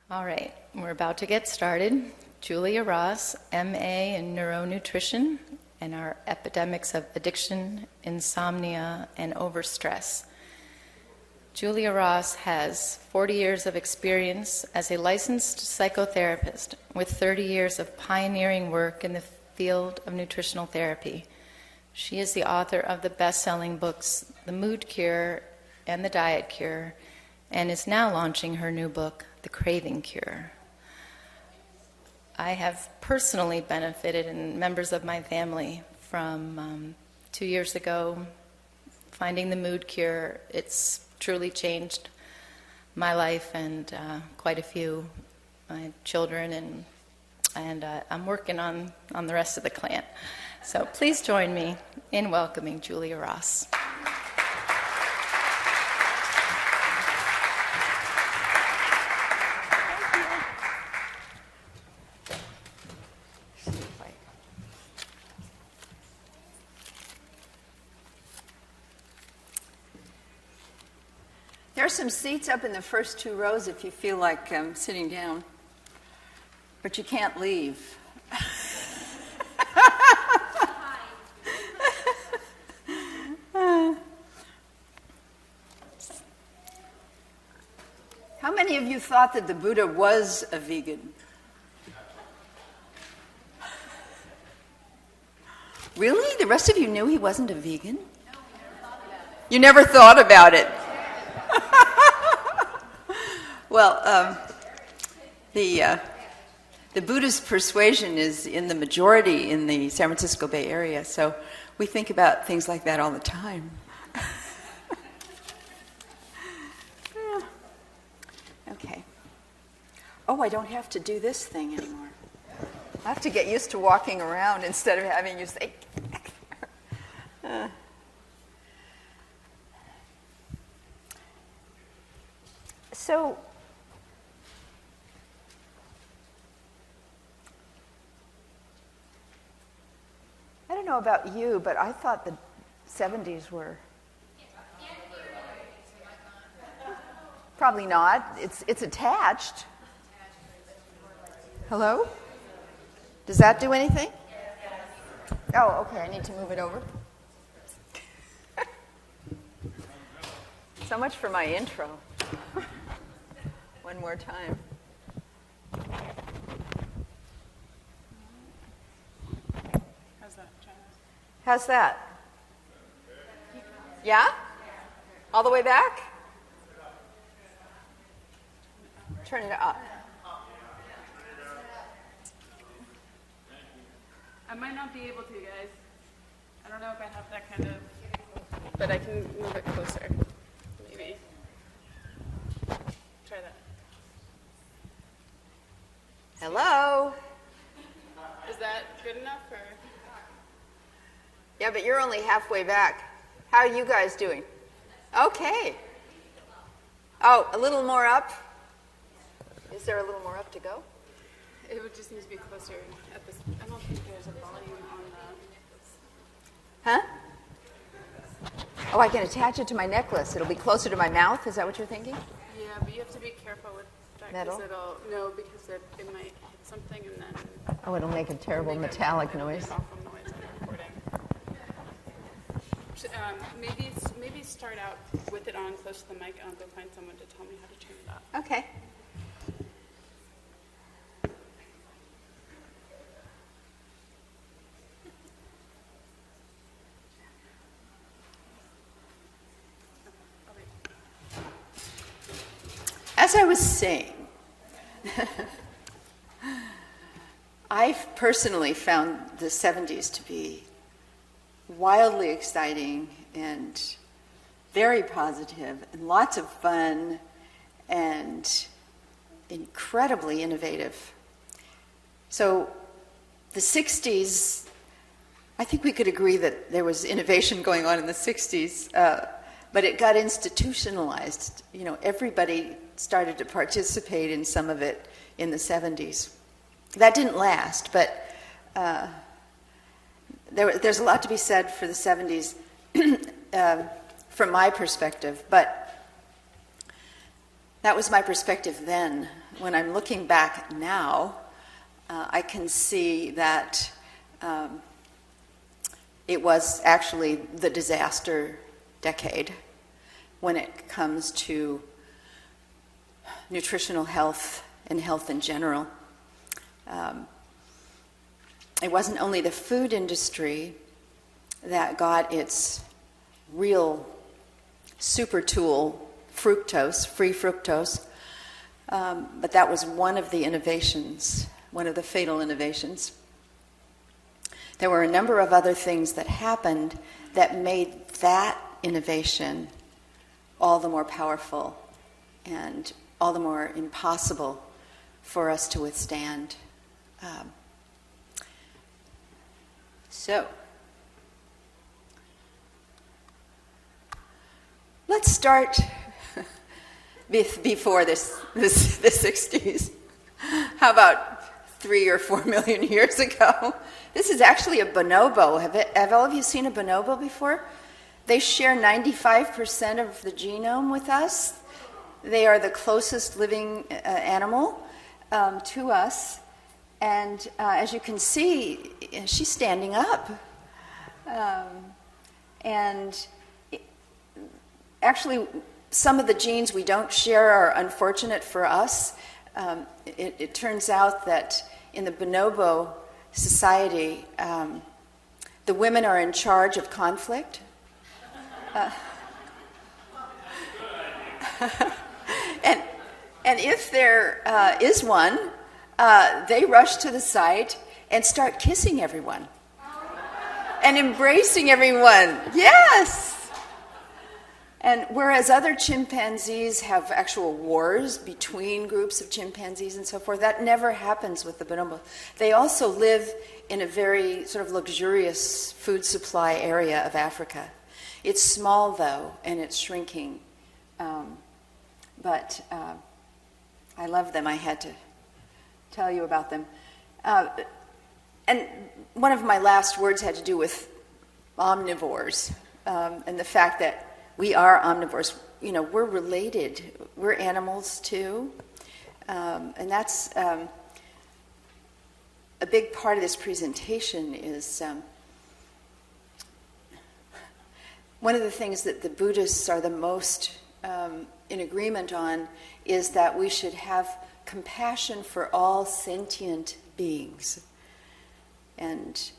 All right, we're about to get started. Julia Ross, MA in Neuronutrition, and our epidemics of addiction, insomnia, and overstress. Julia Ross has 40 years of experience as a licensed psychotherapist with 30 years of pioneering work in the field of nutritional therapy. She is the author of the best-selling books The Mood Cure and The Diet Cure, and is now launching her new book, The Craving Cure. I have personally benefited, and members of my family, from 2 years ago finding the Mood Cure. It's truly changed my life and quite a few my children, and I'm working on the rest of the clan. So please join me in welcoming Julia Ross. There are some seats up in the first 2 rows if you feel like sitting down, but you can't leave. How many of you thought that the Buddha was a vegan? Really? The rest of you knew he wasn't a vegan? No, we never thought about it. You never thought about it. Well, the Buddhist persuasion is in the majority in the San Francisco Bay Area, so we think about things like that all the time. Yeah. Okay. Oh, I don't have to do this thing anymore. I have to get used to walking around instead of having you say... So, I don't know about you, but I thought the 70s were... Probably not. It's attached. Hello? Does that do anything? Oh, okay. I need to move it over. So much for my intro. One more time. How's that, China? How's that? Yeah? All the way back? Turn it up. I might not be able to, guys. I don't know if I have that kind of... But I can move it closer. Maybe. Try that. Hello? Is that good enough, or...? Yeah, but you're only halfway back. How are you guys doing? Okay. Oh, a little more up? Is there a little more up to go? It would just need to be closer at this... I don't think there's a volume on the... Huh? Oh, I can attach it to my necklace. It'll be closer to my mouth. Is that what you're thinking? Yeah, but you have to be careful with that. Metal? Because it might hit something and then... Oh, it'll make a terrible metallic noise. Awful noise on the recording. Maybe start out with it on close to the mic, and I'll go find someone to tell me how to turn it up. Okay. As I was saying, I've personally found the 70s to be wildly exciting and very positive and lots of fun and incredibly innovative. So the 60s, I think we could agree that there was innovation going on in the 60s, but it got institutionalized. You know, everybody started to participate in some of it in the 70s. That didn't last, but there's a lot to be said for the 70s from my perspective, but that was my perspective then. when I'm looking back now, I can see that it was actually the disaster decade when it comes to nutritional health and health in general. It wasn't only the food industry that got its real super tool, fructose, free fructose, but that was one of the innovations, one of the fatal innovations. There were a number of other things that happened that made that innovation all the more powerful and all the more impossible for us to withstand. So, let's start before the 60s. How about 3 or 4 million years ago? This is actually a bonobo. Have all of you seen a bonobo before? They share 95% of the genome with us. They are the closest living animal to us. And as you can see, she's standing up. Actually, some of the genes we don't share are unfortunate for us. It turns out that in the bonobo society, the women are in charge of conflict. And if there is one, they rush to the site and start kissing everyone and embracing everyone. Yes! And whereas other chimpanzees have actual wars between groups of chimpanzees and so forth, that never happens with the bonobo. They also live in a very sort of luxurious food supply area of Africa. It's small, though, and it's shrinking. But I love them. I had to tell you about them. And one of my last words had to do with omnivores and the fact that we are omnivores. You know, we're related. We're animals, too. And that's a big part of this presentation is one of the things that the Buddhists are the most in agreement on is that we should have compassion for all sentient beings. And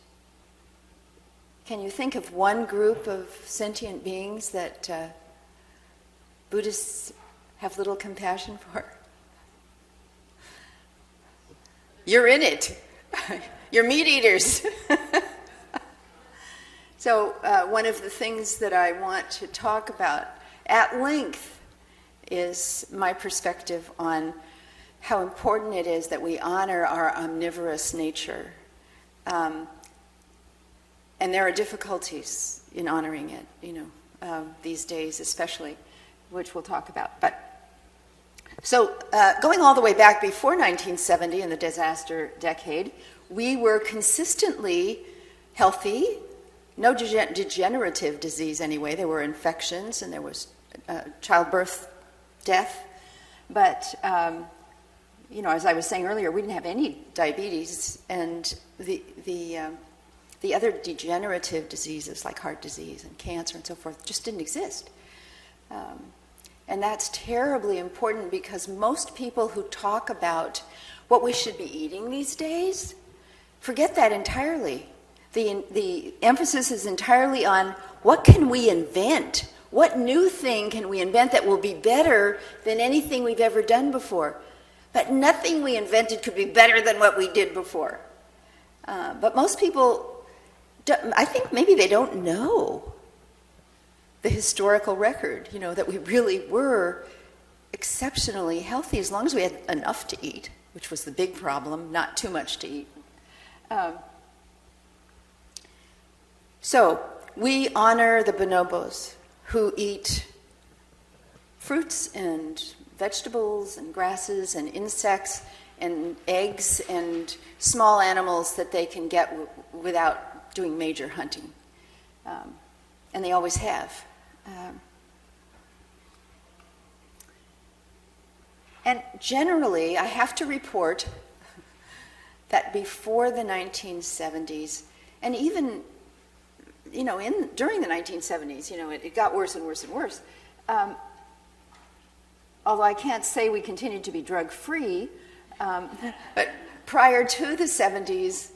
can you think of one group of sentient beings that Buddhists have little compassion for? You're in it. You're meat eaters. So one of the things that I want to talk about at length is my perspective on how important it is that we honor our omnivorous nature. And there are difficulties in honoring it, these days especially, which we'll talk about. But so going all the way back before 1970 in the disaster decade, we were consistently healthy, no degenerative disease anyway. There were infections and there was childbirth, death. But, as I was saying earlier, we didn't have any diabetes, and the other degenerative diseases like heart disease and cancer and so forth just didn't exist. And that's terribly important because most people who talk about what we should be eating these days forget that entirely. The emphasis is entirely on what can we invent? What new thing can we invent that will be better than anything we've ever done before? But nothing we invented could be better than what we did before. But most people, I think maybe they don't know the historical record, that we really were exceptionally healthy as long as we had enough to eat, which was the big problem, not too much to eat. So we honor the bonobos who eat fruits and vegetables and grasses and insects and eggs and small animals that they can get without doing major hunting. And they always have. And generally, I have to report that before the 1970s, and even, during the 1970s, it got worse and worse and worse. Although I can't say we continued to be drug-free, but prior to the 70s,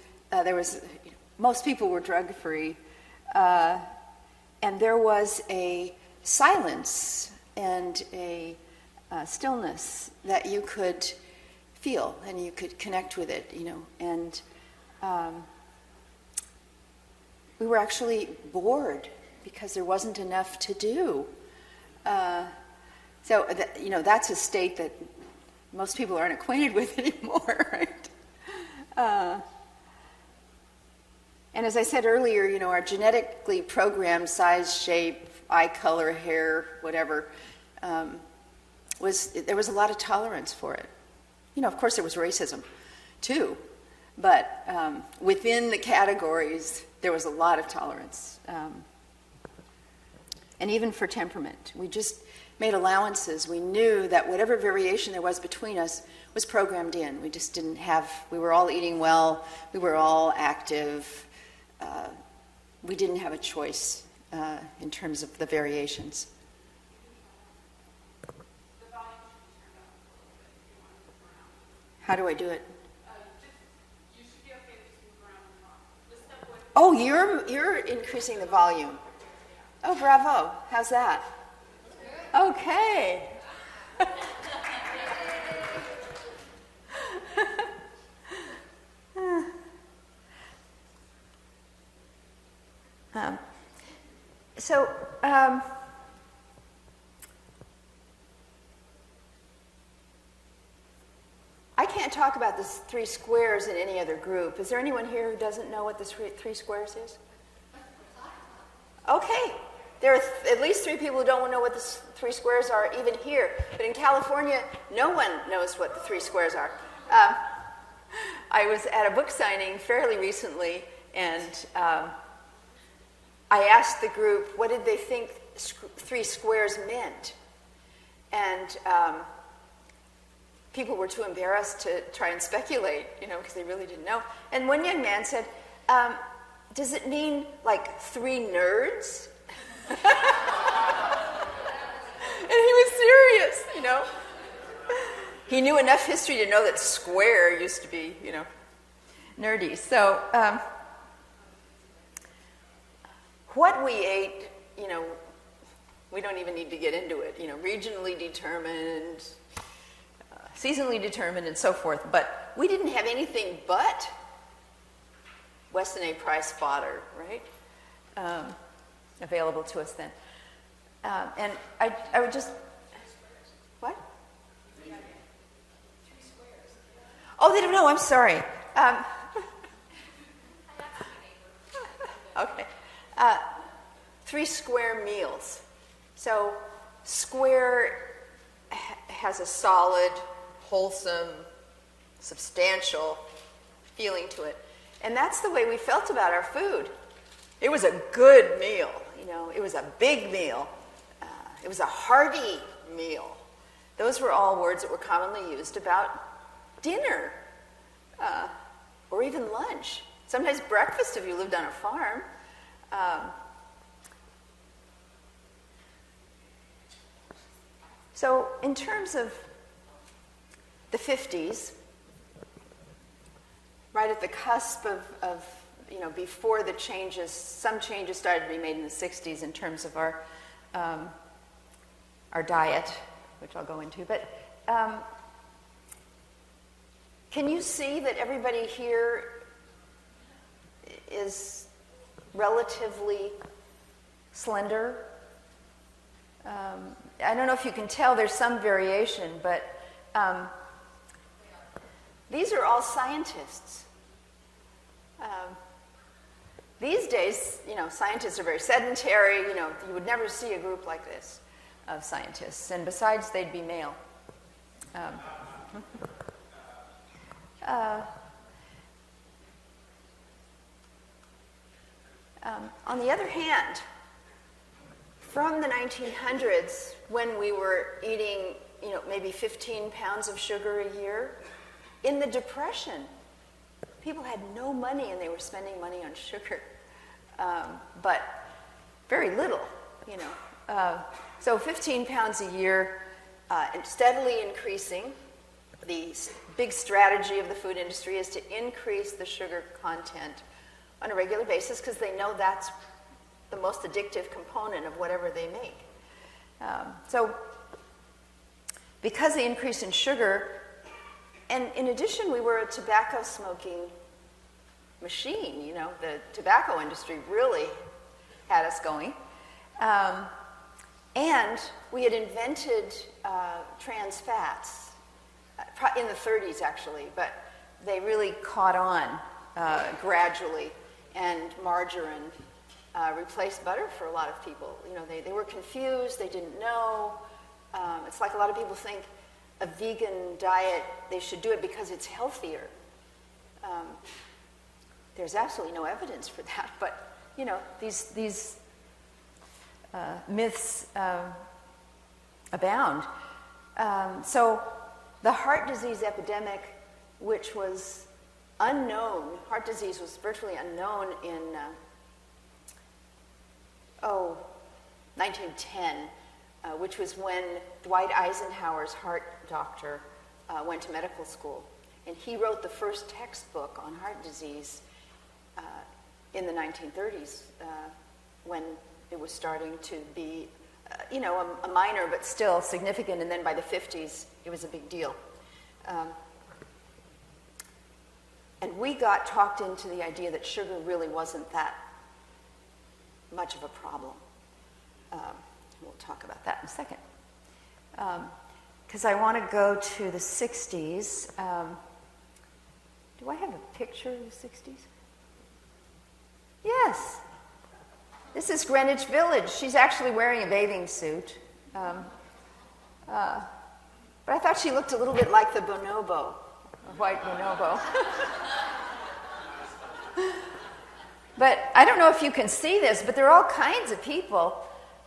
most people were drug-free, and there was a silence and a stillness that you could feel, and you could connect with it, and we were actually bored because there wasn't enough to do. That's a state that most people aren't acquainted with anymore, right? And as I said earlier, our genetically programmed size, shape, eye color, hair, whatever, there was a lot of tolerance for it. Of course there was racism too, but within the categories there was a lot of tolerance. And even for temperament. We just made allowances. We knew that whatever variation there was between us was programmed in. We just didn't we were all eating well, we were all active. We didn't have a choice in terms of the variations. How do I do it? You should be okay to just move around and talk. Just step away. Oh, you're increasing the volume. Oh, bravo. How's that? Okay. I can't talk about the three squares in any other group. Is there anyone here who doesn't know what the three squares is? Okay. There are at least three people who don't know what the three squares are, even here. But in California, no one knows what the three squares are. I was at a book signing fairly recently, and I asked the group, what did they think three squares meant? And people were too embarrassed to try and speculate, because they really didn't know. And one young man said, does it mean like three nerds? And he was serious, He knew enough history to know that square used to be, nerdy. So what we ate, we don't even need to get into it. Regionally determined, seasonally determined, and so forth. But we didn't have anything but Weston A. Price fodder, right? Available to us then. And I would just... What? Oh, they don't know. I'm sorry. Okay. 3 square meals. So square has a solid, wholesome, substantial feeling to it. And that's the way we felt about our food. It was a good meal, It was a big meal. It was a hearty meal. Those were all words that were commonly used about dinner, or even lunch. Sometimes breakfast if you lived on a farm. So in terms of the 50s, right at the cusp of before the changes, some changes started to be made in the 60s in terms of our diet, which I'll go into. But can you see that everybody here is relatively slender? I don't know if you can tell, there's some variation, but these are all scientists. These days, scientists are very sedentary. You would never see a group like this of scientists. And besides, they'd be male. On the other hand, from the 1900s, when we were eating maybe 15 pounds of sugar a year. In the Depression, people had no money and they were spending money on sugar, but very little, So 15 pounds a year, and steadily increasing. The big strategy of the food industry is to increase the sugar content on a regular basis because they know that's the most addictive component of whatever they make. So because the increase in sugar, and in addition, we were a tobacco smoking machine. The tobacco industry really had us going. And we had invented trans fats in the 30s, actually, but they really caught on gradually, and margarine replaced butter for a lot of people. They were confused, they didn't know. It's like a lot of people think a vegan diet, they should do it because it's healthier. There's absolutely no evidence for that, but these myths abound. So the heart disease epidemic, which was unknown, heart disease was virtually unknown in 1910, which was when Dwight Eisenhower's heart doctor went to medical school. And he wrote the first textbook on heart disease in the 1930s when it was starting to be, a minor but still significant. And then by the 50s, it was a big deal. And we got talked into the idea that sugar really wasn't that much of a problem. We'll talk about that in a second. Because I want to go to the 60s. Do I have a picture of the 60s? Yes. This is Greenwich Village. She's actually wearing a bathing suit. But I thought she looked a little bit like the bonobo, a white bonobo. But I don't know if you can see this, but there are all kinds of people.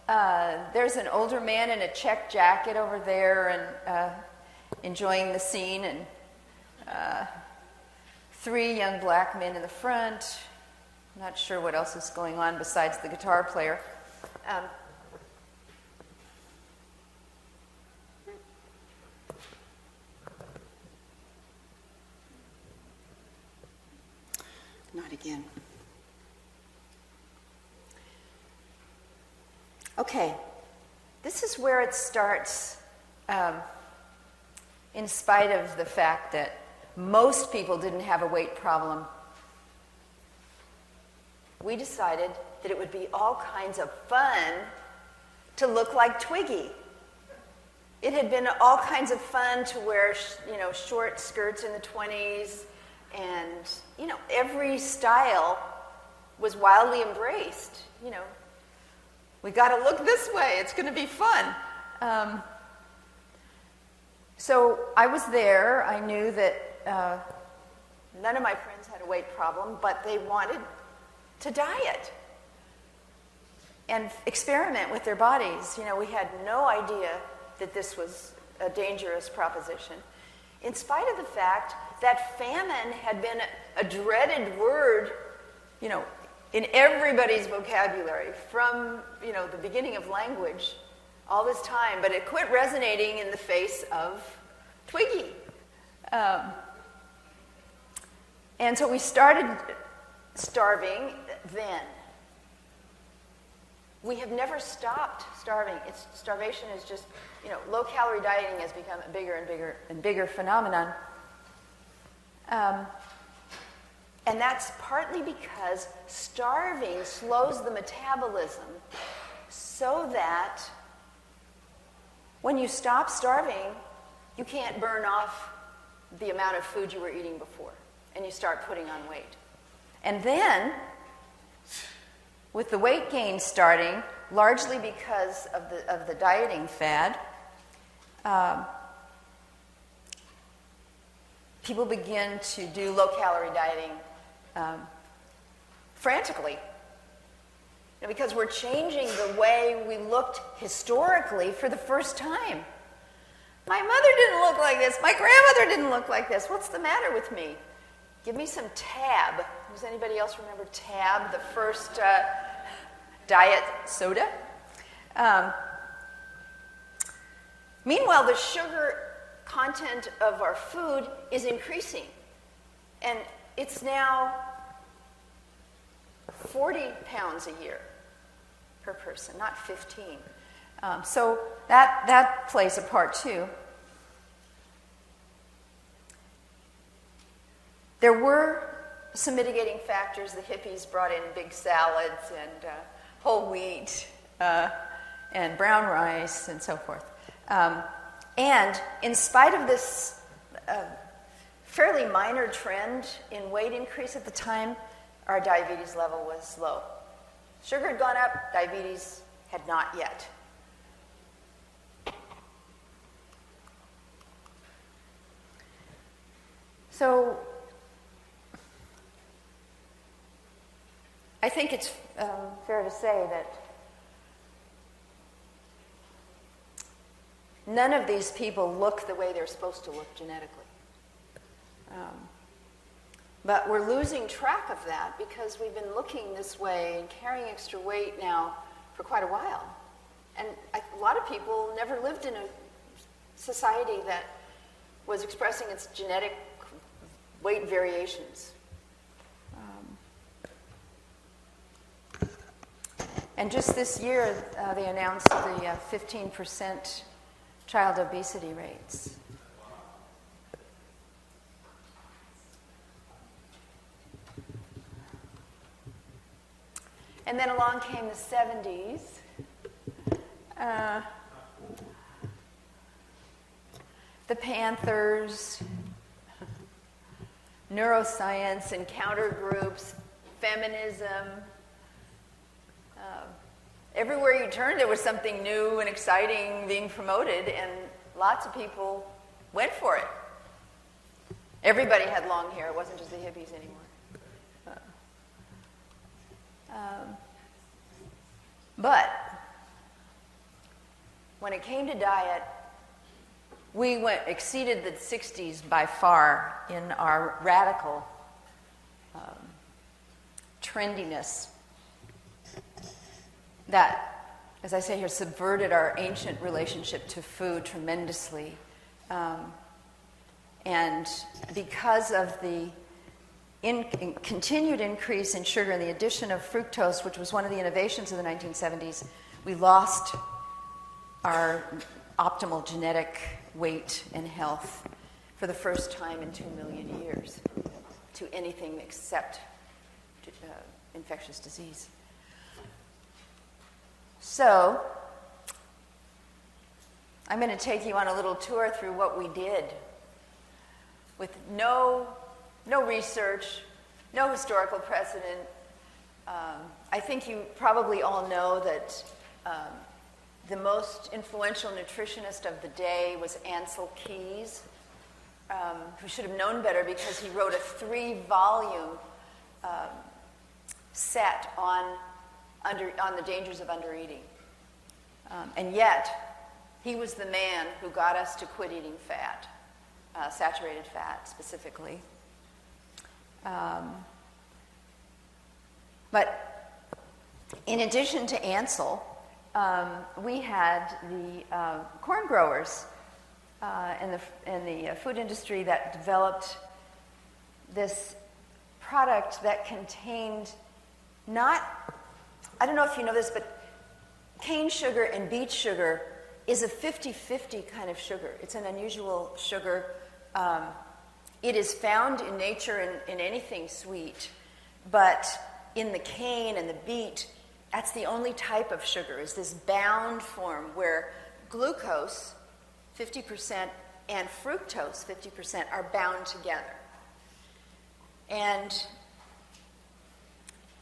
There's an older man in a check jacket over there and enjoying the scene, and 3 young black men in the front. Not sure what else is going on besides the guitar player. Not again. Okay, this is where it starts, in spite of the fact that most people didn't have a weight problem. We decided that it would be all kinds of fun to look like Twiggy. It had been all kinds of fun to wear, short skirts in the 20s, and, every style was wildly embraced. We got to look this way. It's going to be fun. So I was there. I knew that none of my friends had a weight problem, but they wanted to diet and experiment with their bodies. We had no idea that this was a dangerous proposition, in spite of the fact that famine had been a dreaded word, in everybody's vocabulary from, the beginning of language all this time, but it quit resonating in the face of Twiggy. And so we started starving then. We have never stopped starving. Starvation is just, low-calorie dieting has become a bigger and bigger and bigger phenomenon. And that's partly because starving slows the metabolism so that when you stop starving, you can't burn off the amount of food you were eating before, and you start putting on weight. And then, with the weight gain starting, largely because of the dieting fad, people begin to do low-calorie dieting frantically. Because we're changing the way we looked historically for the first time. My mother didn't look like this. My grandmother didn't look like this. What's the matter with me? Give me some Tab. Does anybody else remember Tab, the first diet soda? Meanwhile, the sugar content of our food is increasing. And it's now 40 pounds a year per person, not 15. So that plays a part too. There were some mitigating factors. The hippies brought in big salads and whole wheat and brown rice and so forth. And in spite of this fairly minor trend in weight increase at the time, our diabetes level was low. Sugar had gone up, diabetes had not yet. So I think it's fair to say that none of these people look the way they're supposed to look genetically. But we're losing track of that because we've been looking this way and carrying extra weight now for quite a while. And a lot of people never lived in a society that was expressing its genetic weight variations. And just this year, they announced the 15% child obesity rates. And then along came the 70s. The Panthers, neuroscience, encounter groups, feminism. Everywhere you turned, there was something new and exciting being promoted, and lots of people went for it. Everybody had long hair. It wasn't just the hippies anymore. But when it came to diet, we exceeded the 60s by far in our radical trendiness that, as I say here, subverted our ancient relationship to food tremendously. And because of the continued increase in sugar and the addition of fructose, which was one of the innovations of the 1970s, we lost our optimal genetic weight and health for the first time in 2 million years to anything except infectious disease. So, I'm going to take you on a little tour through what we did with no research, no historical precedent. I think you probably all know that the most influential nutritionist of the day was Ansel Keys, who should have known better because he wrote a 3-volume set on the dangers of undereating. And yet, he was the man who got us to quit eating fat, saturated fat specifically. But in addition to Ansel, we had the corn growers and the food industry that developed this product that contained I don't know if you know this, but cane sugar and beet sugar is a 50-50 kind of sugar. It's an unusual sugar. It is found in nature in anything sweet, but in the cane and the beet, that's the only type of sugar, is this bound form where glucose, 50%, and fructose, 50%, are bound together. And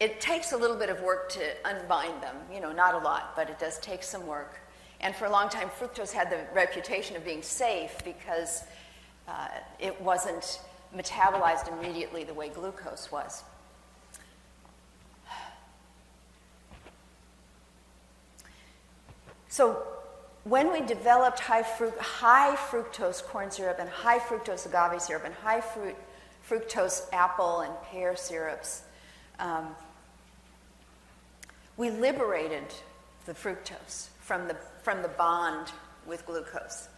it takes a little bit of work to unbind them, not a lot, but it does take some work. And for a long time, fructose had the reputation of being safe because it wasn't metabolized immediately the way glucose was. So when we developed high fructose corn syrup and high fructose agave syrup and high fructose apple and pear syrups, we liberated the fructose from the bond with glucose.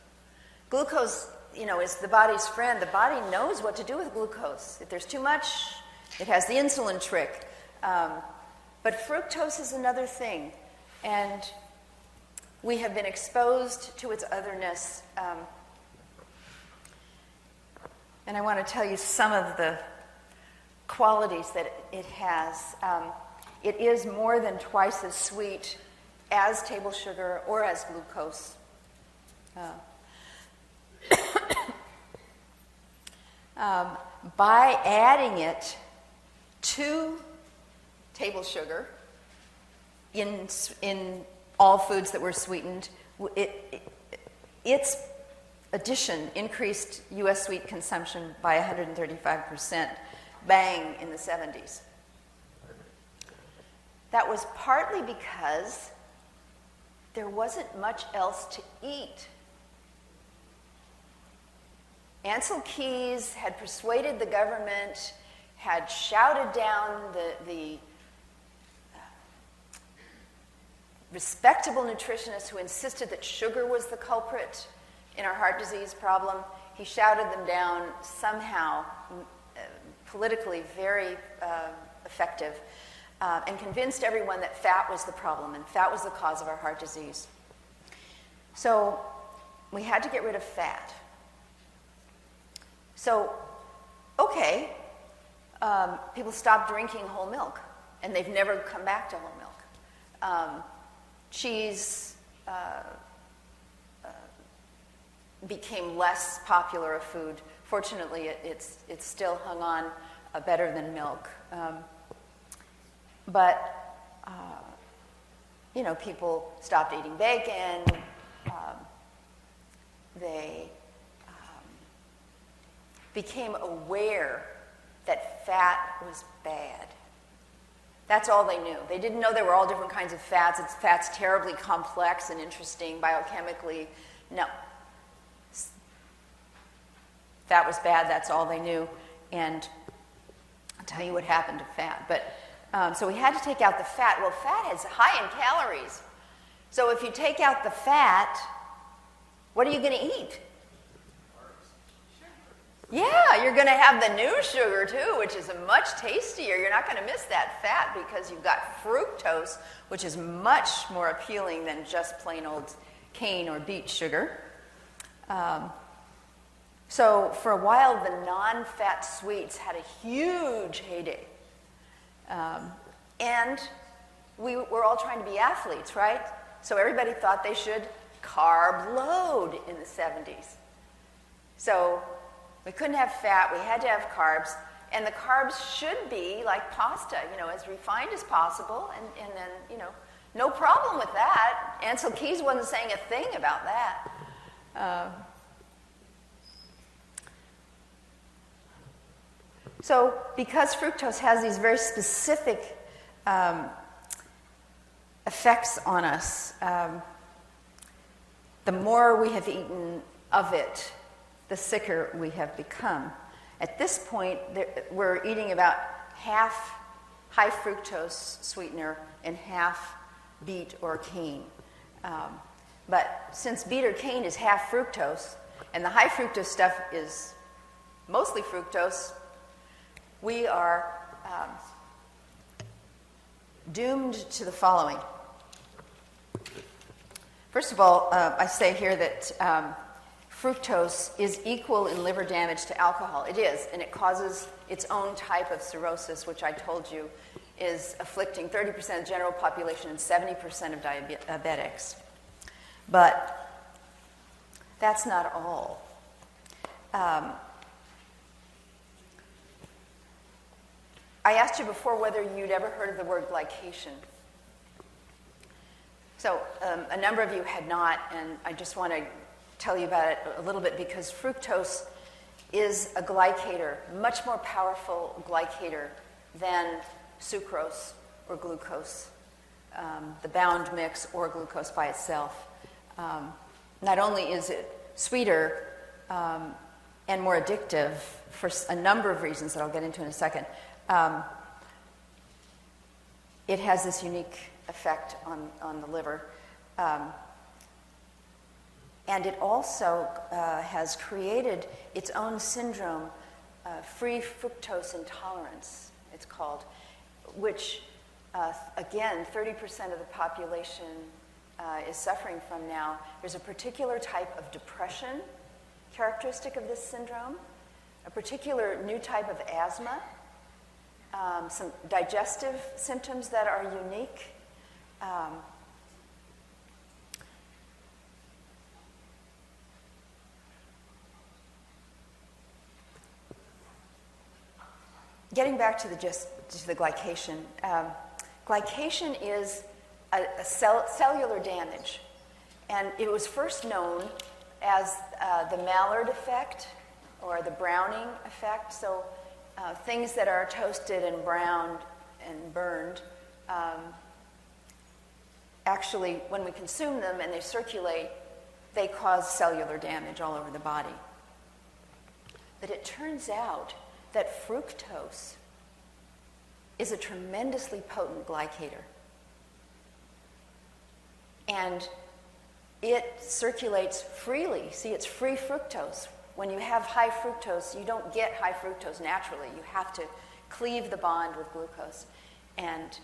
Glucose, is the body's friend. The body knows what to do with glucose. If there's too much, it has the insulin trick. But fructose is another thing, and we have been exposed to its otherness. And I want to tell you some of the qualities that it has. It is more than twice as sweet as table sugar or as glucose. By adding it to table sugar in all foods that were sweetened, its addition increased U.S. sweet consumption by 135%, bang, in the 70s. That was partly because there wasn't much else to eat. Ancel Keys had persuaded the government, had shouted down the respectable nutritionists who insisted that sugar was the culprit in our heart disease problem. He shouted them down, somehow, politically very effective, and convinced everyone that fat was the problem and fat was the cause of our heart disease. So we had to get rid of fat. So, okay, people stopped drinking whole milk, and they've never come back to whole milk. Cheese became less popular a food. Fortunately, it's still hung on better than milk. But people stopped eating bacon. They became aware that fat was bad. That's all they knew. They didn't know there were all different kinds of fats. Fat's terribly complex and interesting biochemically. No. Fat was bad, that's all they knew. And I'll tell you what happened to fat. But so we had to take out the fat. Well, fat is high in calories. So if you take out the fat, what are you going to eat? Yeah, you're going to have the new sugar too, which is much tastier. You're not going to miss that fat because you've got fructose, which is much more appealing than just plain old cane or beet sugar. So for a while, the non-fat sweets had a huge heyday. And we were all trying to be athletes, right? So everybody thought they should carb load in the 70s. So we couldn't have fat, we had to have carbs, and the carbs should be like pasta, as refined as possible, and then, no problem with that. Ancel Keys wasn't saying a thing about that. So because fructose has these very specific effects on us, the more we have eaten of it, the sicker we have become. At this point, we're eating about half high fructose sweetener and half beet or cane. But since beet or cane is half fructose, and the high fructose stuff is mostly fructose, we are doomed to the following. First of all, I say here that fructose is equal in liver damage to alcohol. It is, and it causes its own type of cirrhosis, which I told you is afflicting 30% of the general population and 70% of diabetics. But that's not all. I asked you before whether you'd ever heard of the word glycation. So a number of you had not, and I just want to tell you about it a little bit because fructose is a glycator, much more powerful glycator than sucrose or glucose, the bound mix or glucose by itself. Not only is it sweeter and more addictive for a number of reasons that I'll get into in a second, it has this unique effect on the liver. And it also has created its own syndrome, free fructose intolerance, it's called, which, again, 30% of the population is suffering from now. There's a particular type of depression characteristic of this syndrome, a particular new type of asthma, some digestive symptoms that are unique. Getting back to the glycation, glycation is a cellular damage, and it was first known as the Maillard effect or the browning effect. So things that are toasted and browned and burned, actually, when we consume them and they circulate, they cause cellular damage all over the body. But it turns out that fructose is a tremendously potent glycator. And it circulates freely. See, it's free fructose. When you have high fructose, you don't get high fructose naturally. You have to cleave the bond with glucose. And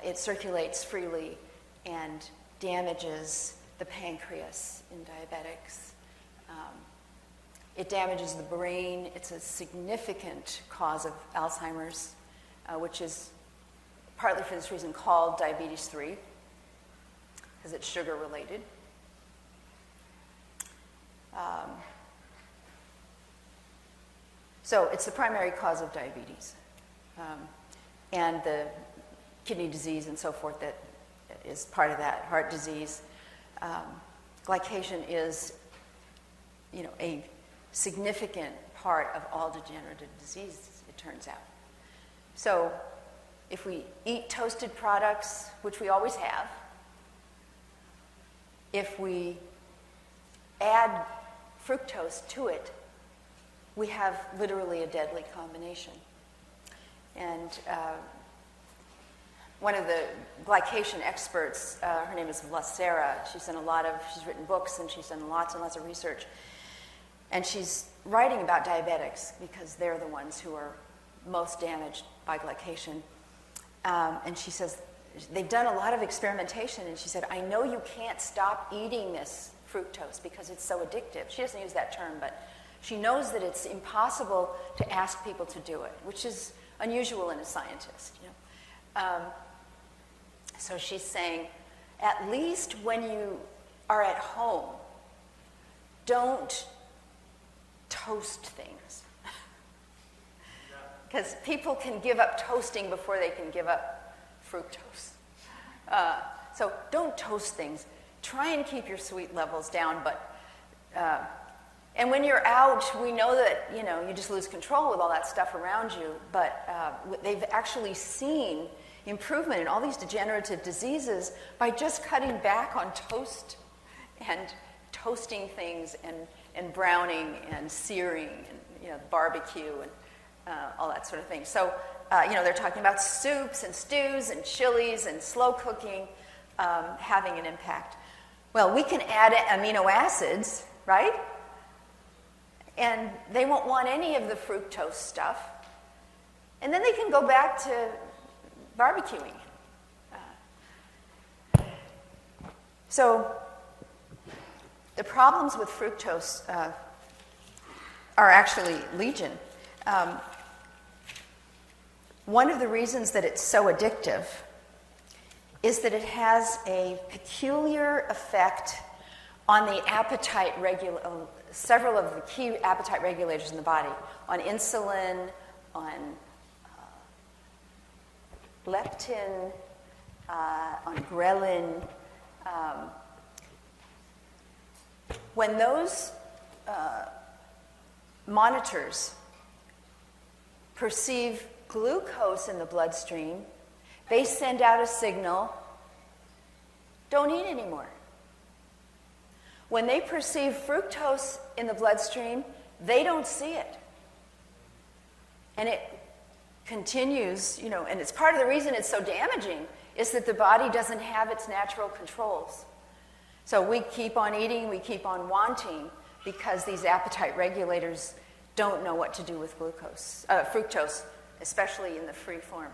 it circulates freely and damages the pancreas in diabetics. It damages the brain. It's a significant cause of Alzheimer's, which is partly for this reason called diabetes 3, because it's sugar-related. So it's the primary cause of diabetes, and the kidney disease and so forth that is part of that, heart disease. Glycation is, a significant part of all degenerative diseases, it turns out. So if we eat toasted products, which we always have, if we add fructose to it, we have literally a deadly combination. And one of the glycation experts, her name is Sarah. She's written books and she's done lots and lots of research. And she's writing about diabetics because they're the ones who are most damaged by glycation. And she says, they've done a lot of experimentation, and she said, I know you can't stop eating this fructose because it's so addictive. She doesn't use that term, but she knows that it's impossible to ask people to do it, which is unusual in a scientist. So she's saying, at least when you are at home, don't toast things. Because people can give up toasting before they can give up fructose. So don't toast things. Try and keep your sweet levels down, but and when you're out, we know that you just lose control with all that stuff around you. But they've actually seen improvement in all these degenerative diseases by just cutting back on toast and toasting things and browning and searing and barbecue and all that sort of thing. So they're talking about soups and stews and chilies and slow cooking having an impact. Well, we can add amino acids, right? And they won't want any of the fructose stuff. And then they can go back to barbecuing. So the problems with fructose are actually legion. One of the reasons that it's so addictive is that it has a peculiar effect on the appetite several of the key appetite regulators in the body, on insulin, on leptin, on ghrelin. When those monitors perceive glucose in the bloodstream, they send out a signal, don't eat anymore. When they perceive fructose in the bloodstream, they don't see it. And it continues, and it's part of the reason it's so damaging is that the body doesn't have its natural controls. So we keep on eating, we keep on wanting, because these appetite regulators don't know what to do with fructose, especially in the free form.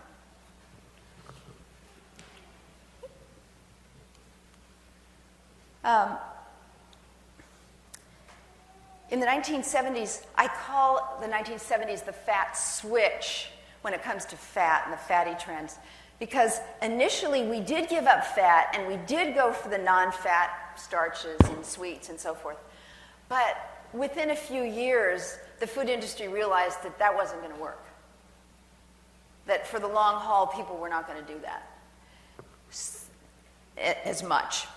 In the 1970s, I call the 1970s the fat switch when it comes to fat and the fatty trends. Because initially we did give up fat and we did go for the non-fat starches and sweets and so forth. But within a few years, the food industry realized that that wasn't going to work. That for the long haul, people were not going to do that as much.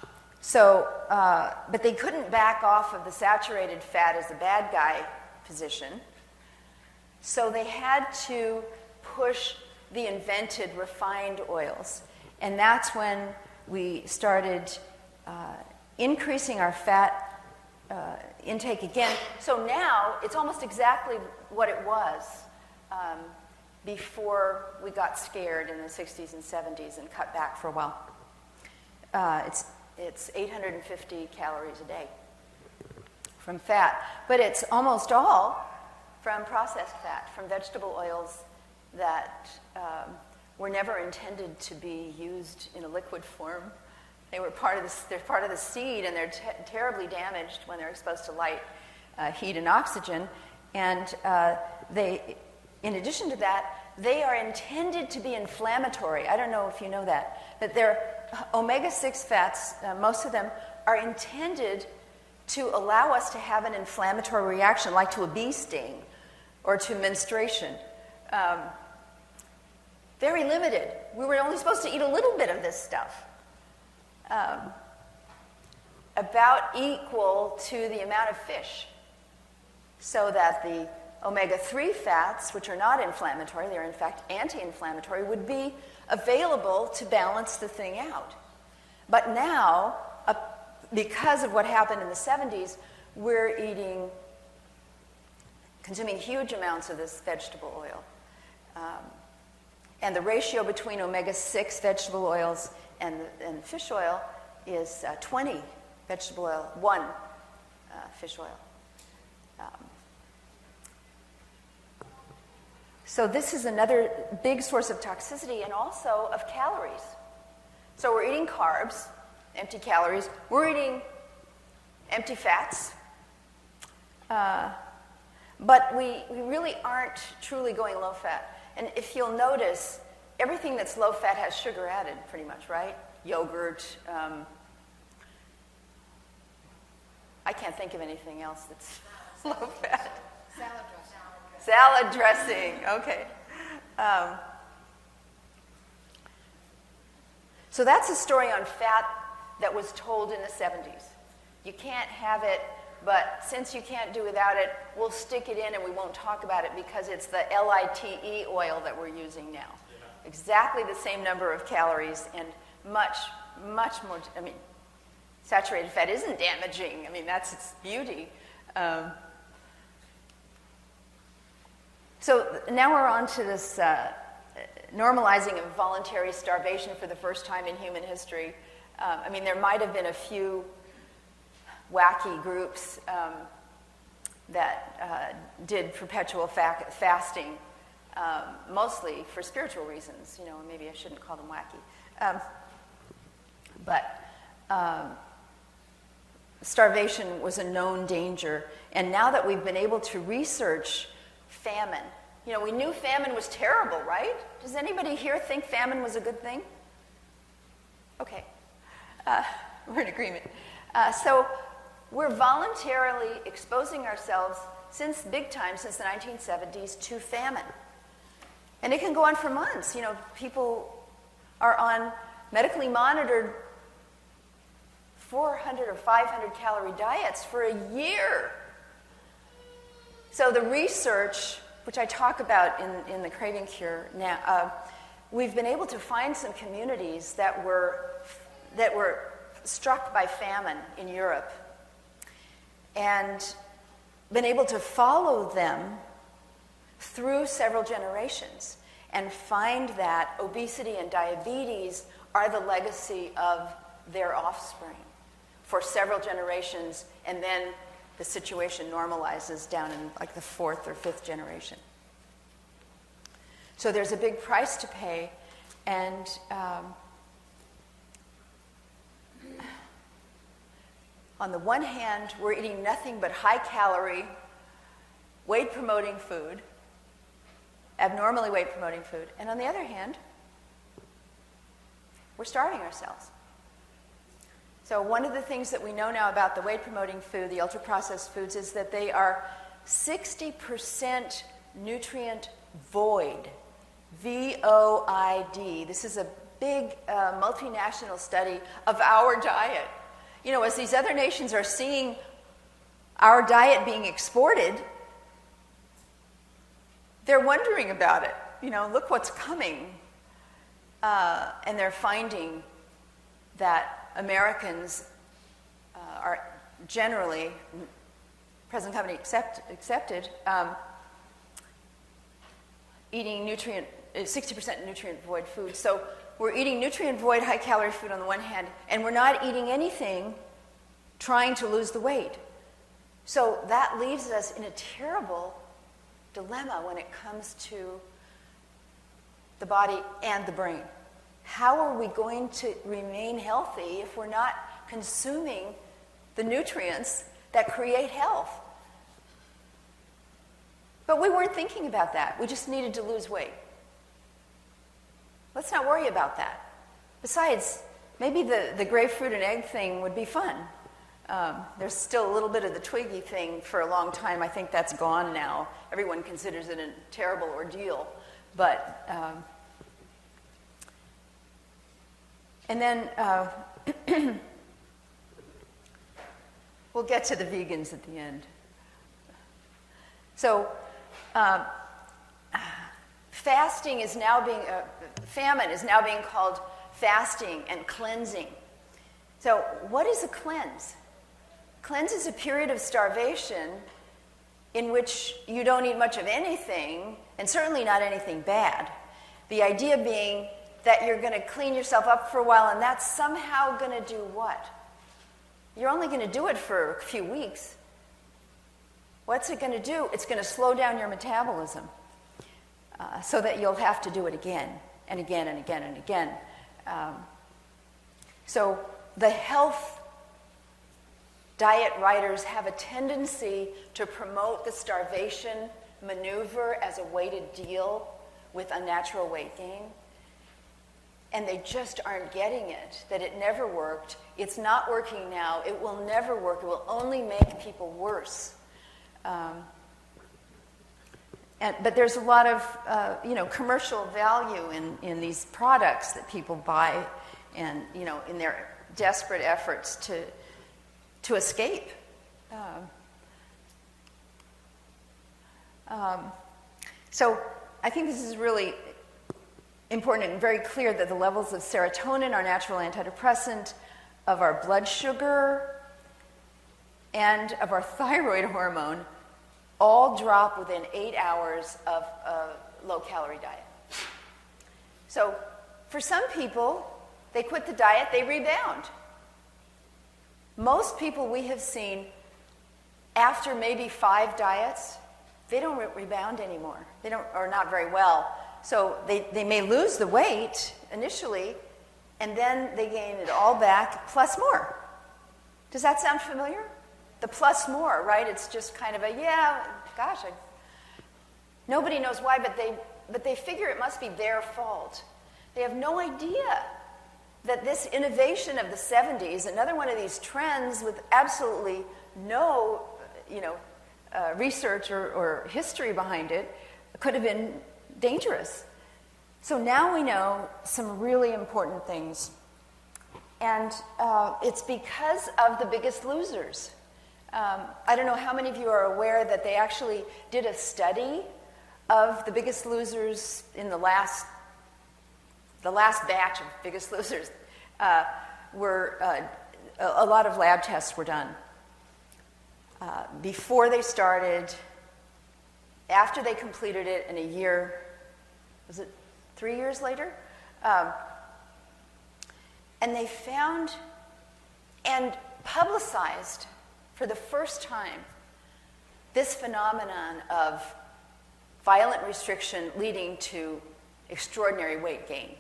So, but they couldn't back off of the saturated fat as the bad guy position. So they had to push the invented refined oils. And that's when we started increasing our fat intake again. So now it's almost exactly what it was before we got scared in the 60s and 70s and cut back for a while. It's 850 calories a day from fat, but it's almost all from processed fat, from vegetable oils that were never intended to be used in a liquid form. They're part of the seed, and they're terribly damaged when they're exposed to light, heat, and oxygen. And in addition to that, they are intended to be inflammatory. I don't know if you know that, but they're omega-6 fats, most of them, are intended to allow us to have an inflammatory reaction, like to a bee sting or to menstruation. Very limited. We were only supposed to eat a little bit of this stuff. About equal to the amount of fish. So that the omega-3 fats, which are not inflammatory, they're in fact anti-inflammatory, would be available to balance the thing out. But now, because of what happened in the 70s, we're consuming huge amounts of this vegetable oil. And the ratio between omega-6 vegetable oils and fish oil is 20 vegetable oil, 1 fish oil. So this is another big source of toxicity and also of calories. So we're eating carbs, empty calories. We're eating empty fats. But we really aren't truly going low fat. And if you'll notice, everything that's low fat has sugar added, pretty much, right? Yogurt. I can't think of anything else that's low fat. Salad dressing, okay. So that's a story on fat that was told in the 70s. You can't have it, but since you can't do without it, we'll stick it in and we won't talk about it because it's the LITE oil that we're using now. Yeah. Exactly the same number of calories and much, much more, saturated fat isn't damaging. That's its beauty. So now we're on to this normalizing of voluntary starvation for the first time in human history. There might have been a few wacky groups that did perpetual fasting, mostly for spiritual reasons. Maybe I shouldn't call them wacky. But starvation was a known danger. And now that we've been able to research famine. We knew famine was terrible, right? Does anybody here think famine was a good thing? Okay. We're in agreement. So we're voluntarily exposing ourselves big time, since the 1970s, to famine. And it can go on for months. People are on medically monitored 400 or 500 calorie diets for a year. So the research, which I talk about in the Craving Cure now, we've been able to find some communities that were struck by famine in Europe and been able to follow them through several generations and find that obesity and diabetes are the legacy of their offspring for several generations, and then the situation normalizes down in like the 4th or 5th generation. So there's a big price to pay, and on the one hand, we're eating nothing but high-calorie, weight-promoting food, abnormally weight-promoting food, and on the other hand, we're starving ourselves. So one of the things that we know now about the weight-promoting food, the ultra-processed foods, is that they are 60% nutrient void, V-O-I-D. This is a big multinational study of our diet. You know, as these other nations are seeing our diet being exported, they're wondering about it. You know, look what's coming. And they're finding that Americans are generally, present company accepted, eating 60% nutrient void food. So we're eating nutrient void, high calorie food on the one hand, and we're not eating anything trying to lose the weight. So that leaves us in a terrible dilemma when it comes to the body and the brain. How are we going to remain healthy if we're not consuming the nutrients that create health? But we weren't thinking about that. We just needed to lose weight. Let's not worry about that. Besides, maybe the grapefruit and egg thing would be fun. There's still a little bit of the Twiggy thing for a long time. I think that's gone now. Everyone considers it a terrible ordeal. But, and then we'll get to the vegans at the end. So, fasting is now being, famine is now being called fasting and cleansing. So what is a cleanse? Cleanse is a period of starvation in which you don't eat much of anything, and certainly not anything bad. The idea being that you're going to clean yourself up for a while, and that's somehow going to do what? You're only going to do it for a few weeks. What's it going to do? It's going to slow down your metabolism so that you'll have to do it again and again and again and again. So the health diet writers have a tendency to promote the starvation maneuver as a way to deal with unnatural weight gain. And they just aren't getting it, that it never worked. It's not working now. It will never work. It will only make people worse. But there's a lot of commercial value in these products that people buy, and in their desperate efforts to escape. So I think this is really important and very clear that the levels of serotonin, our natural antidepressant, of our blood sugar, and of our thyroid hormone all drop within 8 hours of a low-calorie diet. So for some people, they quit the diet, they rebound. Most people we have seen, after maybe 5 diets, they don't rebound anymore. They don't, or not very well. So they may lose the weight initially, and then they gain it all back, plus more. Does that sound familiar? The plus more, right? It's just kind of nobody knows why, but they figure it must be their fault. They have no idea that this innovation of the 70s, another one of these trends with absolutely no, research or history behind it, could have been dangerous. So now we know some really important things. And it's because of the Biggest Losers. I don't know how many of you are aware that they actually did a study of the Biggest Losers in the last batch of Biggest Losers. A lot of lab tests were done. before they started, after they completed it, in a year, was it 3 years later? And they found and publicized for the first time this phenomenon of violent restriction leading to extraordinary weight gain.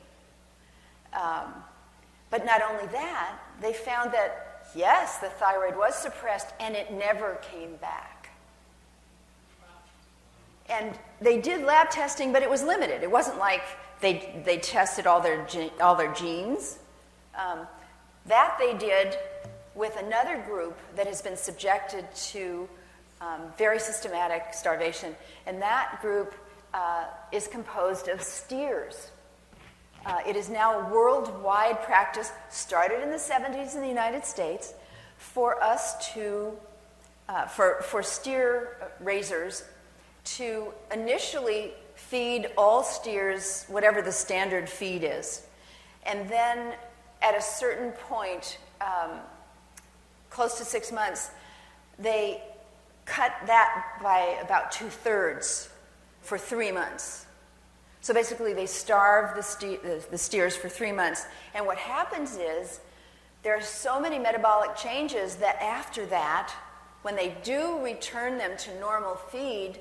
But not only that, they found that, yes, the thyroid was suppressed and it never came back. And they did lab testing, but it was limited. It wasn't like they tested all their genes. That they did with another group that has been subjected to very systematic starvation. And that group is composed of steers. It is now a worldwide practice, started in the 70s in the United States, for us to, for steer raisers to initially feed all steers whatever the standard feed is. And then at a certain point, close to 6 months, they cut that by about 2/3 for 3 months. So basically, they starve the steers for 3 months. And what happens is there are so many metabolic changes that after that, when they do return them to normal feed,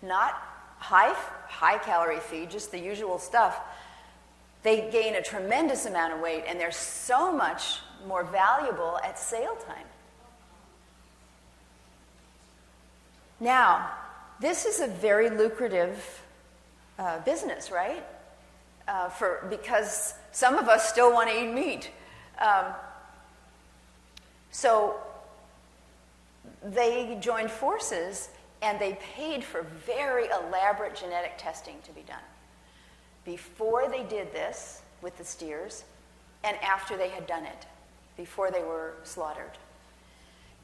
not high calorie feed, just the usual stuff, they gain a tremendous amount of weight, and they're so much more valuable at sale time. Now, this is a very lucrative business, right? Because some of us still want to eat meat. So they joined forces and they paid for very elaborate genetic testing to be done before they did this with the steers and after they had done it, before they were slaughtered.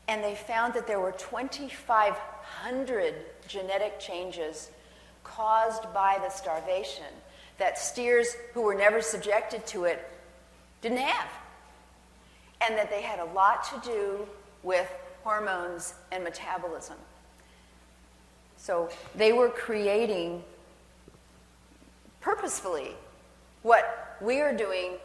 And they found that there were 2,500 genetic changes caused by the starvation that steers who were never subjected to it didn't have. And that they had a lot to do with hormones and metabolism. So they were creating purposefully what we are doing.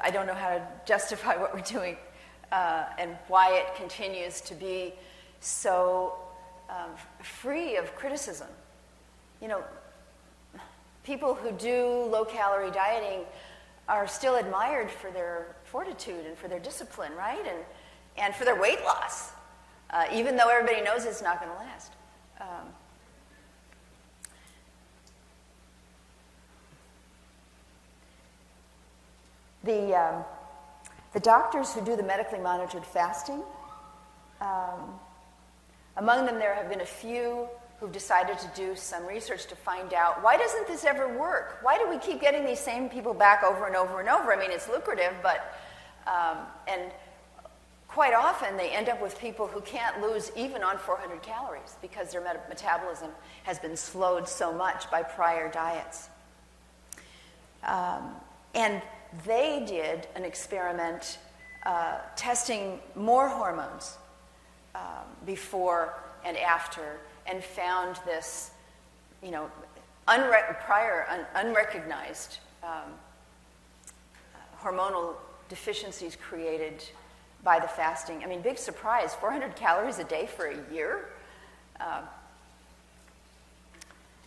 I don't know how to justify what we're doing and why it continues to be so free of criticism. You know, people who do low-calorie dieting are still admired for their fortitude and for their discipline, right? And for their weight loss, even though everybody knows it's not going to last. The doctors who do the medically monitored fasting, among them there have been a few who've decided to do some research to find out, why doesn't this ever work? Why do we keep getting these same people back over and over and over? I mean, it's lucrative, but, and quite often they end up with people who can't lose even on 400 calories because their metabolism has been slowed so much by prior diets. And they did an experiment testing more hormones before and after, and found this, you know, unrecognized hormonal deficiencies created by the fasting. I mean, big surprise, 400 calories a day for a year?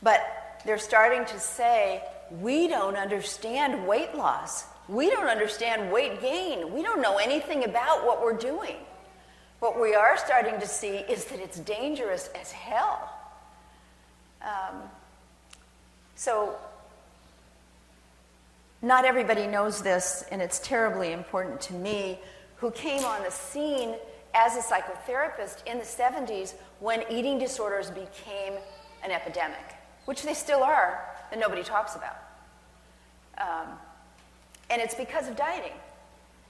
But they're starting to say, we don't understand weight loss. We don't understand weight gain. We don't know anything about what we're doing. What we are starting to see is that it's dangerous as hell. So not everybody knows this, and it's terribly important to me, who came on the scene as a psychotherapist in the 70s when eating disorders became an epidemic, which they still are, and nobody talks about. And it's because of dieting.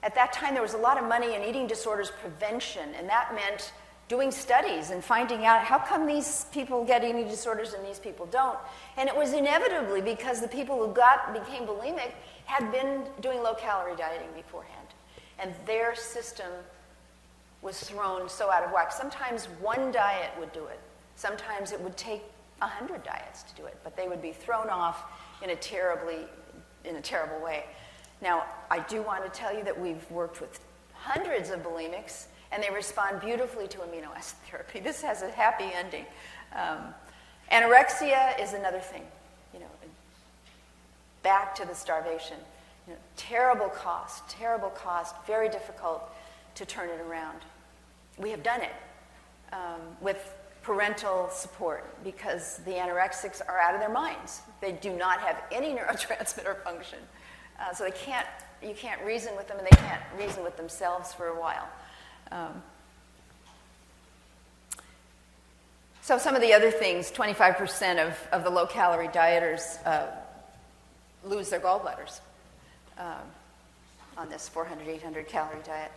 At that time, there was a lot of money in eating disorders prevention, and that meant doing studies and finding out how come these people get eating disorders and these people don't. And it was inevitably because the people who became bulimic had been doing low-calorie dieting beforehand. And their system was thrown so out of whack. Sometimes one diet would do it. Sometimes it would take 100 diets to do it, but they would be thrown off in a terrible way. Now, I do want to tell you that we've worked with hundreds of bulimics, and they respond beautifully to amino acid therapy. This has a happy ending. Anorexia is another thing. Back to the starvation. Terrible cost, very difficult to turn it around. We have done it with parental support because the anorexics are out of their minds. They do not have any neurotransmitter function. So you can't reason with them, and they can't reason with themselves for a while. So some of the other things, 25% of the low-calorie dieters lose their gallbladders on this 400, 800 calorie diet.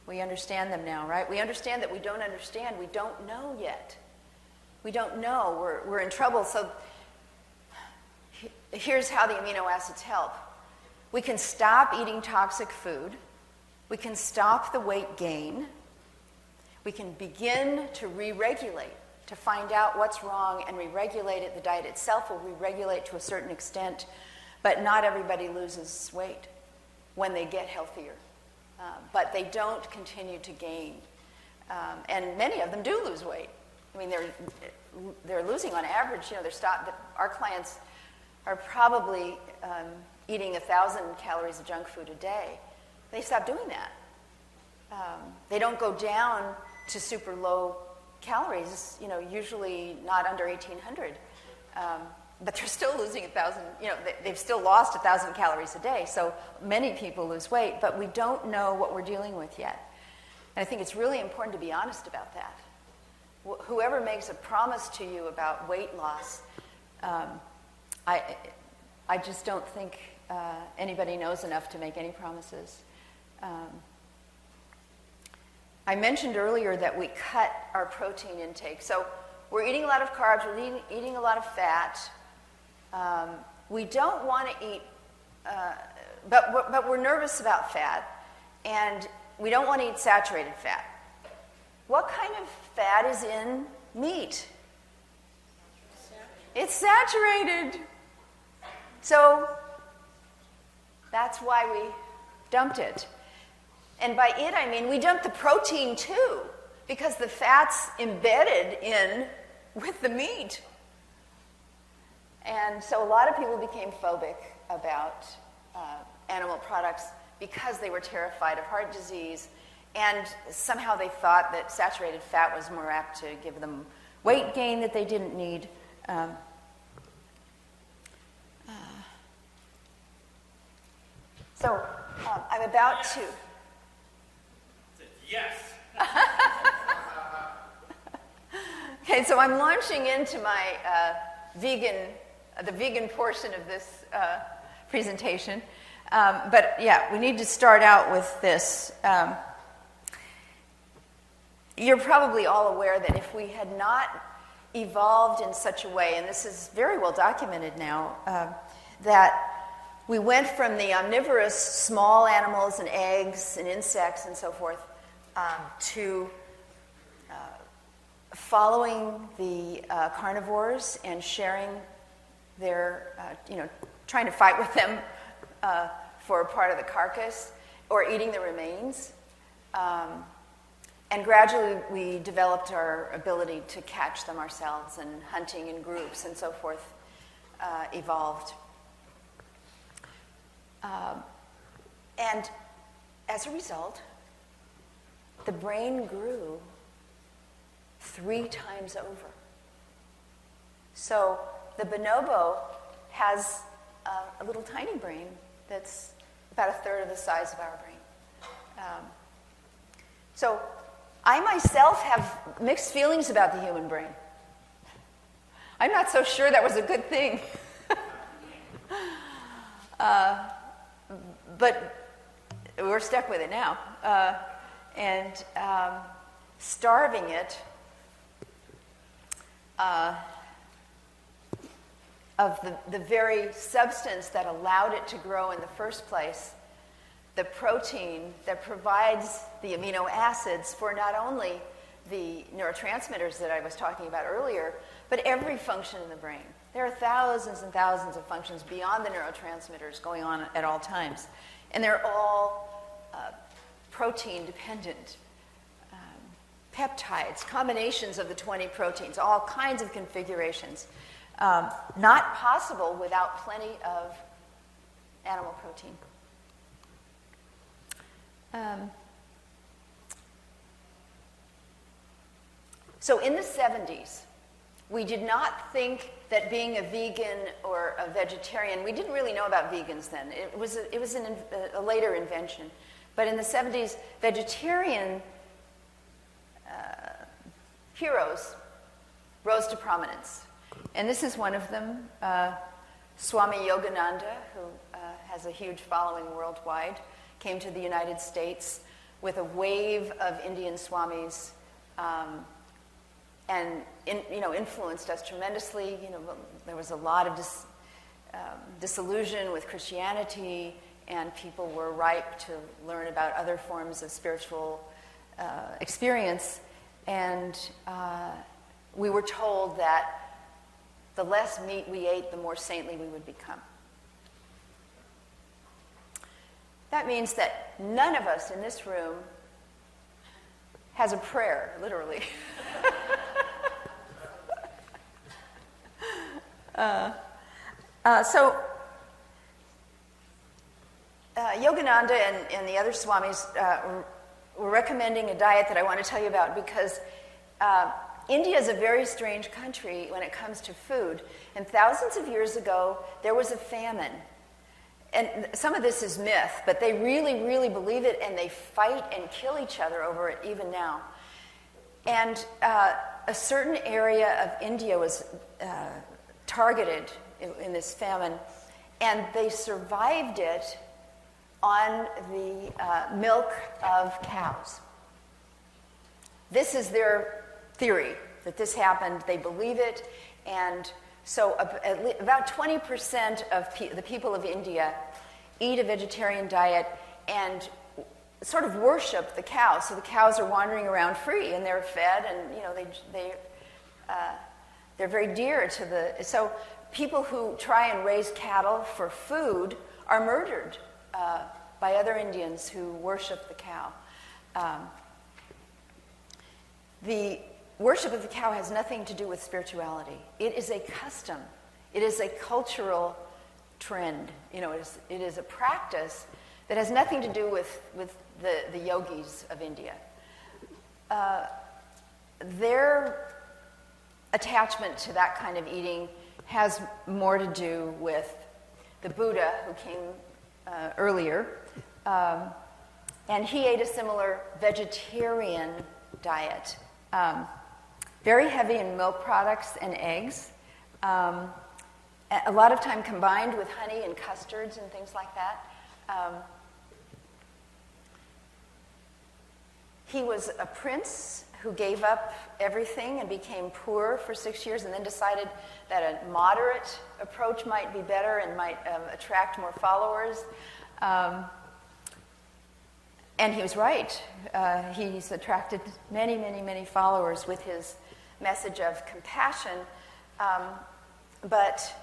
We understand them now, right? We understand that we don't understand. We don't know yet. We don't know. We're in trouble. So here's how the amino acids help. We can stop eating toxic food. We can stop the weight gain. We can begin to re-regulate, to find out what's wrong and re-regulate it. The diet itself will re-regulate to a certain extent, but not everybody loses weight when they get healthier. But they don't continue to gain. And many of them do lose weight. I mean, they're losing on average, our clients are probably eating 1,000 calories of junk food a day. They stop doing that. They don't go down to super low calories, usually not under 1,800. But they're still losing 1,000, they've still lost 1,000 calories a day. So many people lose weight, but we don't know what we're dealing with yet. And I think it's really important to be honest about that. Whoever makes a promise to you about weight loss, I just don't think anybody knows enough to make any promises. I mentioned earlier that we cut our protein intake. So we're eating a lot of carbs, we're eating a lot of fat. We don't want to eat, but we're nervous about fat, and we don't want to eat saturated fat. What kind of fat is in meat? It's saturated. So that's why we dumped it. And by it, I mean we dumped the protein too, because the fat's embedded in with the meat. And so a lot of people became phobic about animal products because they were terrified of heart disease, and somehow they thought that saturated fat was more apt to give them weight gain that they didn't need. So I'm about to... Yes! Okay, so I'm launching into my the vegan portion of this presentation. But yeah, we need to start out with this. You're probably all aware that if we had not evolved in such a way, and this is very well documented now, that we went from the omnivorous small animals and eggs and insects and so forth to following the carnivores and sharing their, trying to fight with them for a part of the carcass or eating the remains. And gradually we developed our ability to catch them ourselves, and hunting in groups and so forth evolved. And as a result, the brain grew 3 times over. So the bonobo has a little tiny brain that's about 1/3 of the size of our brain. So I myself have mixed feelings about the human brain. I'm not so sure that was a good thing. But we're stuck with it now. And starving it of the very substance that allowed it to grow in the first place, the protein that provides the amino acids for not only the neurotransmitters that I was talking about earlier, but every function in the brain. There are thousands and thousands of functions beyond the neurotransmitters going on at all times. And they're all protein dependent. Peptides, combinations of the 20 proteins, all kinds of configurations. Not possible without plenty of animal protein. So in the 70s, we did not think that being a vegan or a vegetarian, we didn't really know about vegans then. It was a later invention. But in the 70s, vegetarian heroes rose to prominence. And this is one of them, Swami Yogananda, who has a huge following worldwide, came to the United States with a wave of Indian swamis and influenced us tremendously. There was a lot of disillusion with Christianity, and people were ripe to learn about other forms of spiritual experience. And we were told that the less meat we ate, the more saintly we would become. That means that none of us in this room has a prayer, literally. So Yogananda and the other swamis were recommending a diet that I want to tell you about because India is a very strange country when it comes to food. And thousands of years ago, there was a famine. And some of this is myth, but they really, really believe it, and they fight and kill each other over it even now. And a certain area of India was targeted in this famine, and they survived it on the milk of cows. This is their theory, that this happened. They believe it, and so about 20% of the people of India eat a vegetarian diet and sort of worship the cows. So the cows are wandering around free, and they're fed, and they're very dear to the. So people who try and raise cattle for food are murdered by other Indians who worship the cow. The worship of the cow has nothing to do with spirituality. It is a custom. It is a cultural trend. It is a practice that has nothing to do with the yogis of India. Their attachment to that kind of eating has more to do with the Buddha, who came earlier, and he ate a similar vegetarian diet. Very heavy in milk products and eggs, a lot of time combined with honey and custards and things like that. He was a prince who gave up everything and became poor for 6 years and then decided that a moderate approach might be better and might attract more followers. And he was right. He's attracted many, many, many followers with his message of compassion. But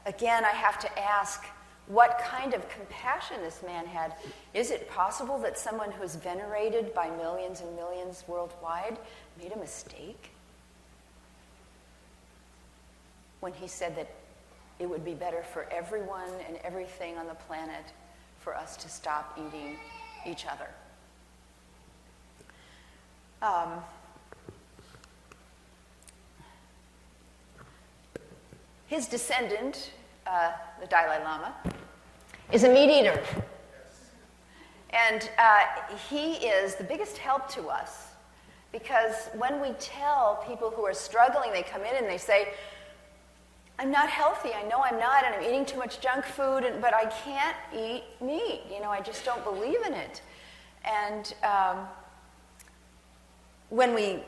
again, I have to ask, what kind of compassion this man had? Is it possible that someone who's venerated by millions and millions worldwide made a mistake when he said that it would be better for everyone and everything on the planet for us to stop eating each other? His descendant, the Dalai Lama, is a meat eater. And he is the biggest help to us because when we tell people who are struggling, they come in and they say, I'm not healthy, I know I'm not, and I'm eating too much junk food, but I can't eat meat. I just don't believe in it. And when we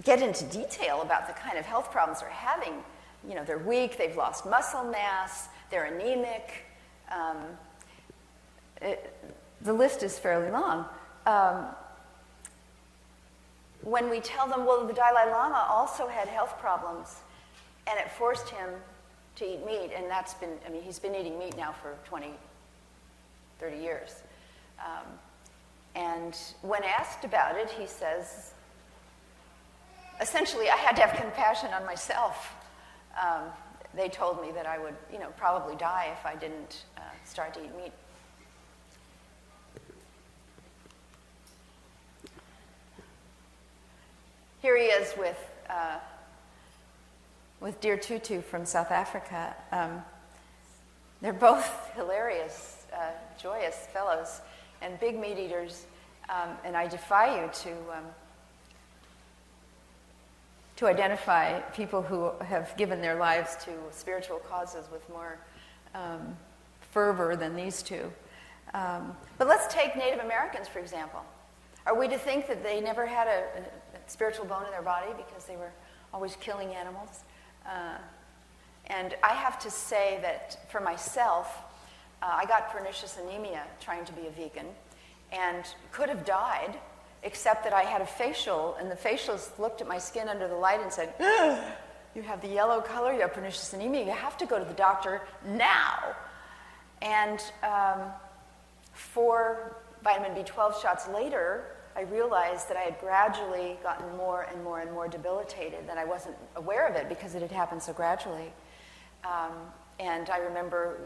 get into detail about the kind of health problems they're having. You know, they're weak, they've lost muscle mass, they're anemic. The list is fairly long. When we tell them, well, the Dalai Lama also had health problems, and it forced him to eat meat, and that's been, I mean, he's been eating meat now for 20, 30 years. And when asked about it, he says, essentially, I had to have compassion on myself. They told me that I would, you know, probably die if I didn't start to eat meat. Here he is with Dear Tutu from South Africa. They're both hilarious, joyous fellows and big meat eaters, and I defy you to identify people who have given their lives to spiritual causes with more fervor than these two. But let's take Native Americans, for example. Are we to think that they never had a spiritual bone in their body because they were always killing animals? And I have to say that for myself, I got pernicious anemia trying to be a vegan and could have died, except that I had a facial, and the facialist looked at my skin under the light and said, you have the yellow color, you have pernicious anemia, you have to go to the doctor now. And 4 vitamin B12 shots later, I realized that I had gradually gotten more and more and more debilitated, and I wasn't aware of it because it had happened so gradually. And I remember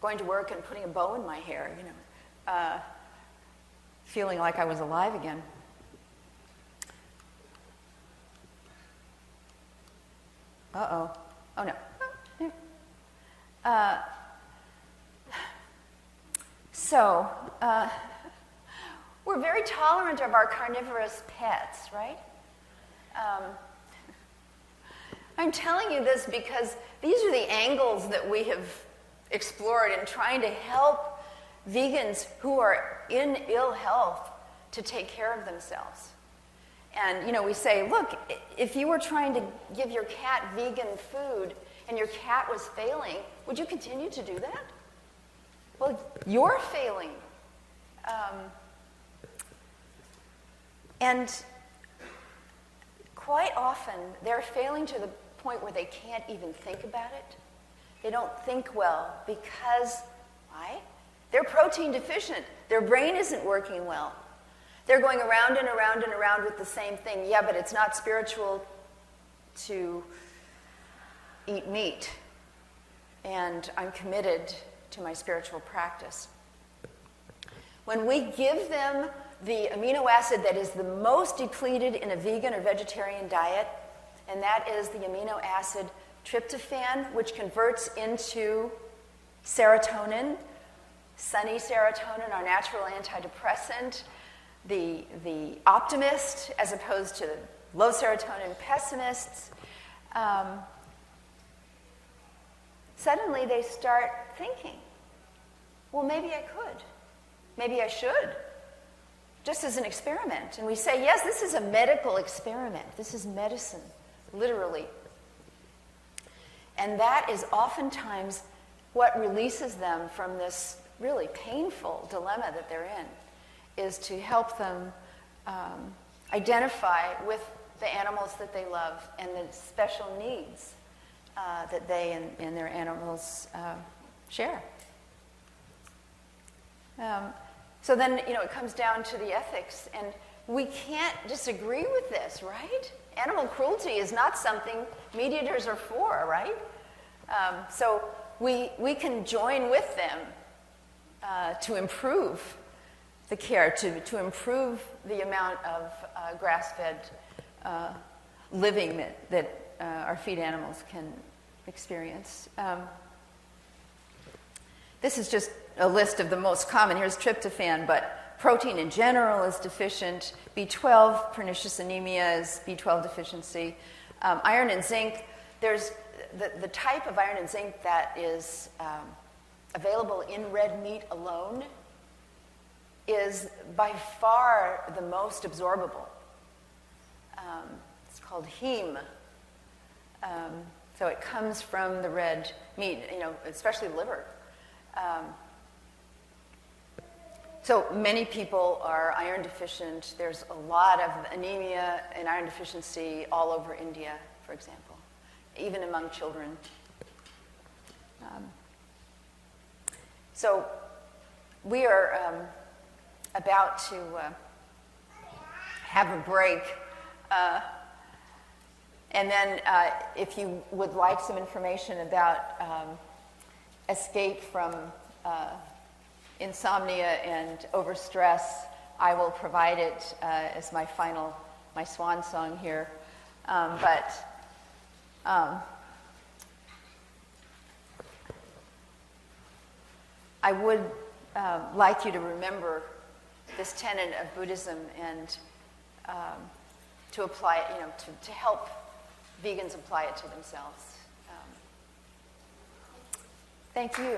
going to work and putting a bow in my hair, you know, feeling like I was alive again. Uh-oh. Oh, no. We're very tolerant of our carnivorous pets, right? I'm telling you this because these are the angles that we have explored in trying to help vegans who are in ill health to take care of themselves. And, you know, we say, look, if you were trying to give your cat vegan food and your cat was failing, would you continue to do that? Well, you're failing. And quite often, they're failing to the point where they can't even think about it. They don't think well because, why? They're protein deficient. Their brain isn't working well. They're going around and around and around with the same thing. Yeah, but it's not spiritual to eat meat. And I'm committed to my spiritual practice. When we give them the amino acid that is the most depleted in a vegan or vegetarian diet, and that is the amino acid tryptophan, which converts into serotonin, sunny serotonin, our natural antidepressant, the optimist as opposed to low serotonin pessimists. Suddenly they start thinking, well, maybe I could. Maybe I should. Just as an experiment. And we say, yes, this is a medical experiment. This is medicine, literally. And that is oftentimes what releases them from this really painful dilemma that they're in, is to help them identify with the animals that they love and the special needs that they and their animals share. So then, you know, it comes down to the ethics, and we can't disagree with this, right? Animal cruelty is not something meat eaters are for, right? So we can join with them to improve the care, to improve the amount of grass-fed living that our feed animals can experience. This is just a list of the most common. Here's tryptophan, but protein in general is deficient. B12, pernicious anemia is B12 deficiency. Iron and zinc, there's the type of iron and zinc that is available in red meat alone is by far the most absorbable. It's called heme. So it comes from the red meat, especially liver. So many people are iron deficient. There's a lot of anemia and iron deficiency all over India, for example, even among children. So we are about to have a break. And then if you would like some information about escape from insomnia and overstress, I will provide it as my swan song here. I would like you to remember this tenet of Buddhism and to apply it, to help vegans apply it to themselves. Thank you.